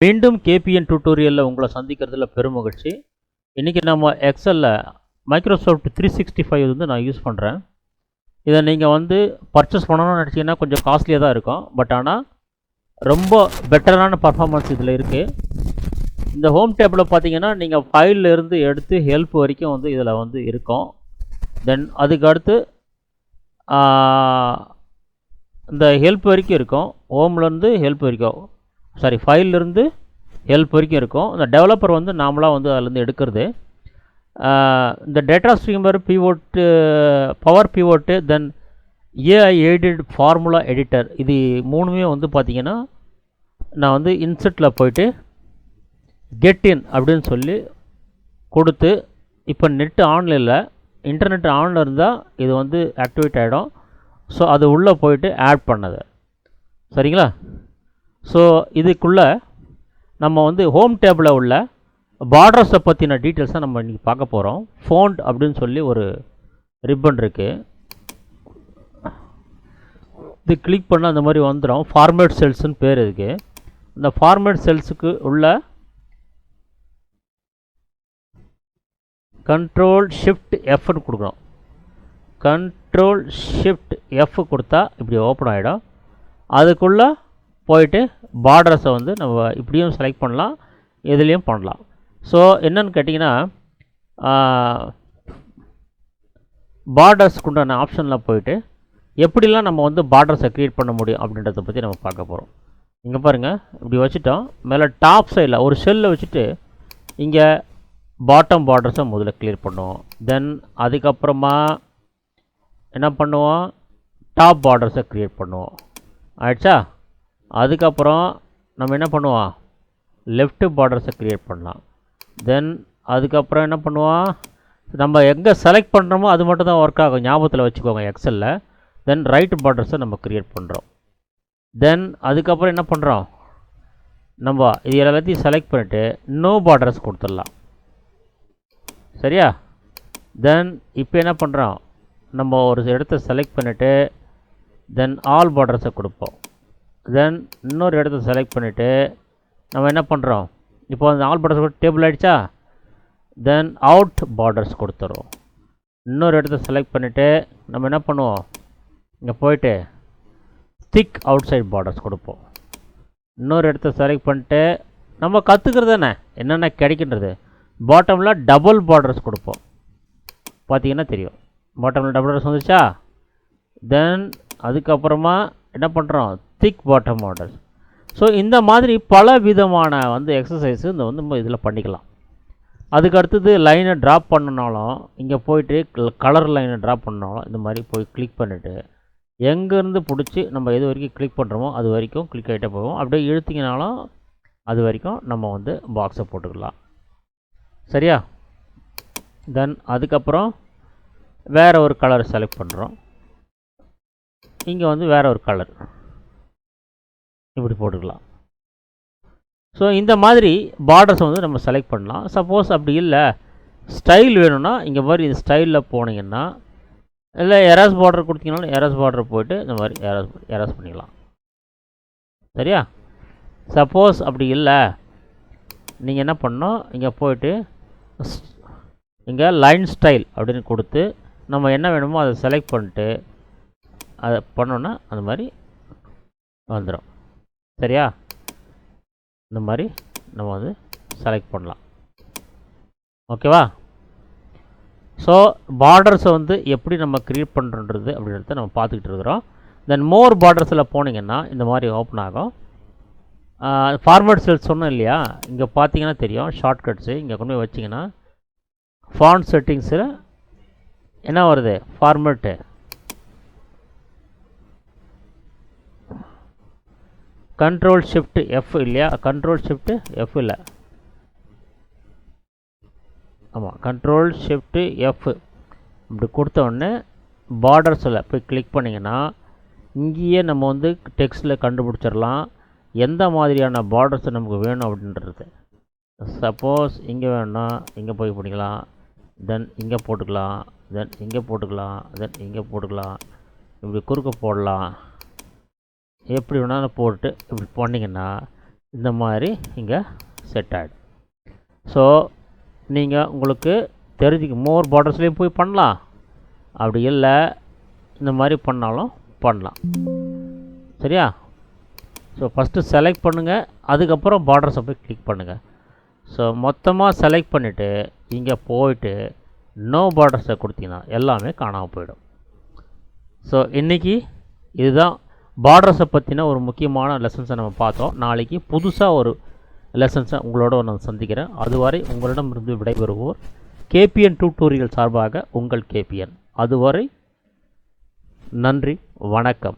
மீண்டும் KPN டியூட்டோரியலில் உங்களை சந்திக்கிறதுல பெருமகிழ்ச்சி. இன்றைக்கி நம்ம எக்ஸலில் மைக்ரோசாஃப்ட் 365 வந்து நான் யூஸ் பண்ணுறேன். இதை நீங்கள் வந்து பர்ச்சேஸ் பண்ணணும்னு நினச்சிங்கன்னா கொஞ்சம் காஸ்ட்லியாக தான் இருக்கும். பட் ஆனால் ரொம்ப பெட்டரான பர்ஃபார்மன்ஸ் இதில் இருக்குது. இந்த ஹோம் டேப்பில் பார்த்தீங்கன்னா நீங்கள் ஃபைலில் இருந்து எடுத்து ஹெல்ப் வரைக்கும் வந்து இதில் வந்து இருக்கும். தென் அதுக்கு அடுத்து இந்த ஹெல்ப் வரைக்கும் இருக்கும். ஹோம்லேருந்து ஹெல்ப் வரைக்கும், சாரி ஃபைல்லேருந்து ஹெல்ப் வரைக்கும் இருக்கும். இந்த டெவலப்பர் வந்து நாமளாக வந்து அதிலேருந்து எடுக்கிறது. இந்த data streamer pivot, power pivot, தென் ஏஐ எய்டட் ஃபார்முலா எடிட்டர், இது மூணுமே வந்து பார்த்திங்கன்னா நான் வந்து இன்செட்டில் போய்ட்டு கெட் இன் அப்படின்னு சொல்லி கொடுத்து, இப்போ நெட்டு ஆனில் இல்லை, இன்டர்நெட் ஆனில் இருந்தால் இது வந்து ஆக்டிவேட் ஆகிடும். ஸோ அது உள்ளே போயிட்டு ஆட் பண்ணது, சரிங்களா? ஸோ இதுக்குள்ளே நம்ம வந்து ஹோம் டேபிளில் உள்ள பார்டர்ஸை பற்றின டீட்டெயில்ஸை நம்ம இன்றைக்கி பார்க்க போகிறோம். ஃபோண்ட் அப்படின்னு சொல்லி ஒரு ரிப்பன் இருக்குது. இது கிளிக் பண்ணால் அந்த மாதிரி வந்துடும். ஃபார்மேட் செல்ஸுன்னு பேர் இதுக்கு. இந்த ஃபார்மேட் செல்ஸுக்கு உள்ள கண்ட்ரோல் ஷிஃப்ட் எஃப்னு கொடுக்கணும். கண்ட்ரோல் ஷிஃப்ட் எஃப் கொடுத்தா இப்படி ஓப்பன் ஆகிடும். அதுக்குள்ளே போயிட்டு பார்டர்ஸை வந்து நம்ம இப்படியும் செலக்ட் பண்ணலாம், இதுலேயும் பண்ணலாம். ஸோ என்னென்னு கேட்டிங்கன்னா, பார்டர்ஸ்க்கு உண்டான ஆப்ஷனில் போயிட்டு எப்படிலாம் நம்ம வந்து பார்டர்ஸை க்ரியேட் பண்ண முடியும் அப்படின்றத பற்றி நம்ம பார்க்க போகிறோம். இங்கே பாருங்கள், இப்படி வச்சுட்டோம். மேலே டாப் சைடில் ஒரு செல்லை வச்சுட்டு இங்கே பாட்டம் பார்டர்ஸை முதல்ல கிளியர் பண்ணுவோம். தென் அதுக்கப்புறமா என்ன பண்ணுவோம், டாப் பார்டர்ஸை க்ரியேட் பண்ணுவோம். ஆயிடுச்சா? அதுக்கப்புறம் நம்ம என்ன பண்ணுவோம், லெஃப்ட் பார்டர்ஸை க்ரியேட் பண்ணலாம். தென் அதுக்கப்புறம் என்ன பண்ணுவோம், நம்ம எங்கே செலக்ட் பண்ணுறோமோ அது மட்டும் தான் ஒர்க் ஆகும், ஞாபகத்தில் வச்சுக்கோங்க எக்ஸலில். தென் ரைட் பார்டர்ஸை நம்ம க்ரியேட் பண்ணுறோம். தென் அதுக்கப்புறம் என்ன பண்ணுறோம், நம்ம இது எல்லாத்தையும் செலக்ட் பண்ணிவிட்டு நோ பார்டர்ஸ் கொடுத்துடலாம், சரியா? தென் இப்போ என்ன பண்ணுறோம், நம்ம ஒரு இடத்த செலக்ட் பண்ணிவிட்டு தென் ஆல் பார்டர்ஸை கொடுப்போம். தென் இன்னொரு இடத்த செலக்ட் பண்ணிவிட்டு நம்ம என்ன பண்ணுறோம், இப்போ அந்த ஆல் பார்டர்ஸ் டேபிள் ஆகிடுச்சா? தென் அவுட் பார்டர்ஸ் கொடுத்துருவோம். இன்னொரு இடத்த செலக்ட் பண்ணிவிட்டு நம்ம என்ன பண்ணுவோம், இங்கே போயிட்டு திக் அவுட் சைட் பார்டர்ஸ் கொடுப்போம். இன்னொரு இடத்த செலக்ட் பண்ணிட்டு நம்ம கற்றுக்கிறது தானே என்னென்ன கிடைக்கின்றது, பாட்டமில் டபுள் பார்டர்ஸ் கொடுப்போம். பார்த்தீங்கன்னா தெரியும், பாட்டமில் டபுள் பார்டர்ஸ் வந்துச்சா? தென் அதுக்கப்புறமா என்ன பண்ணுறோம், திக் பாட்டம் பார்டர்ஸ். ஸோ இந்த மாதிரி பல விதமான வந்து எக்ஸசைஸு இந்த வந்து இதில் பண்ணிக்கலாம். அதுக்கு அடுத்தது லைனை ட்ராப் பண்ணனாலும் இங்கே போயிட்டு கலர் லைனை ட்ராப் பண்ணாலும் இந்த மாதிரி போய் கிளிக் பண்ணிவிட்டு எங்கேருந்து பிடிச்சி நம்ம எது வரைக்கும் கிளிக் பண்ணுறோமோ அது வரைக்கும் கிளிக் ஆகிட்டே போவோம். அப்படியே இழுத்திங்கனாலும் அது வரைக்கும் நம்ம வந்து பாக்ஸை போட்டுக்கலாம், சரியா? தென் அதுக்கப்புறம் வேறு ஒரு கலர் செலக்ட் பண்ணுறோம். இங்கே வந்து வேறு ஒரு கலர் இப்படி போட்டுக்கலாம். ஸோ இந்த மாதிரி பார்டர்ஸை வந்து நம்ம செலக்ட் பண்ணலாம். சப்போஸ் அப்படி இல்லை, ஸ்டைல் வேணும்னா இங்கே மாதிரி இந்த ஸ்டைலில் போனீங்கன்னா, இல்லை எராஸ் பார்டர் கொடுத்தீங்கனாலும் எராஸ் பார்டர் போய்ட்டு இந்த மாதிரி எராஸ் பண்ணிக்கலாம், சரியா? சப்போஸ் அப்படி இல்லை, நீங்கள் என்ன பண்ணணும், இங்கே போய்ட்டு இங்கே லைன் ஸ்டைல் அப்படின்னு கொடுத்து நம்ம என்ன வேணுமோ அதை செலக்ட் பண்ணிட்டு அதை பண்ணோன்னா அந்த மாதிரி வந்துடும், சரியா? இந்த மாதிரி நம்ம வந்து செலக்ட் பண்ணலாம், ஓகேவா? ஸோ பார்டர்ஸை வந்து எப்படி நம்ம க்ரியேட் பண்ணுறது அப்படின்றத நம்ம பார்த்துக்கிட்டு இருக்கிறோம். தென் மோர் பார்டர்ஸில் போனீங்கன்னா இந்த மாதிரி ஓப்பன் ஆகும். ஃபார்மேட் செல்ஸ் சொன்னோம் இல்லையா, இங்கே பார்த்தீங்கன்னா தெரியும் ஷார்ட்கட்ஸு. இங்கே கொண்டு போய் வச்சிங்கன்னா ஃபாண்ட் செட்டிங்ஸில் என்ன வருது, ஃபார்மேட்டு, கண்ட்ரோல் ஷிஃப்ட் எஃப் இல்லையா, கண்ட்ரோல் ஷிஃப்ட் எஃப் இல்லை, ஆமாம் கண்ட்ரோல் ஷிஃப்ட் எஃப் இப்படி கொடுத்தோடனே பார்டர்ஸில் போய் கிளிக் பண்ணிங்கன்னா இங்கேயே நம்ம வந்து டெக்ஸ்ட்டில் கண்டுபிடிச்சிடலாம் எந்த மாதிரியான பார்டர்ஸ் நமக்கு வேணும் அப்படின்றது. சப்போஸ் இங்கே வேணும்னா இங்கே போய் பண்ணிக்கலாம், தென் இங்கே போட்டுக்கலாம், தென் இங்கே போட்டுக்கலாம், தென் இங்கே போட்டுக்கலாம், இப்படி குறுக்க போடலாம், எப்படி வேணாலும் போட்டு இப்படி பண்ணிங்கன்னா இந்த மாதிரி இங்கே செட் ஆகிடும். ஸோ நீங்கள் உங்களுக்கு தெரிஞ்சுக்க மோர் பார்டர்ஸ்லேயும் போய் பண்ணலாம், அப்படி இல்லை இந்த மாதிரி பண்ணாலும் பண்ணலாம். சரியா? ஸோ ஃபஸ்ட்டு செலக்ட் பண்ணுங்கள், அதுக்கப்புறம் பார்டர்ஸை போய் கிளிக் பண்ணுங்கள். ஸோ மொத்தமாக செலக்ட் பண்ணிவிட்டு இங்கே போயிட்டு நோ பார்டர்ஸை கொடுத்தீங்கன்னா எல்லாமே காணாமல் போயிடும். ஸோ இன்றைக்கி இதுதான் பார்டர்ஸை பற்றின ஒரு முக்கியமான லெசன்ஸை நம்ம பார்த்தோம். நாளைக்கு புதுசாக ஒரு லெசன்ஸை உங்களோட நான் சந்திக்கிறேன். அதுவரை உங்களிடமிருந்து விடைபெறுவோர் KPN டியூட்டோரியல் சார்பாக உங்கள் KPN. அதுவரை நன்றி, வணக்கம்.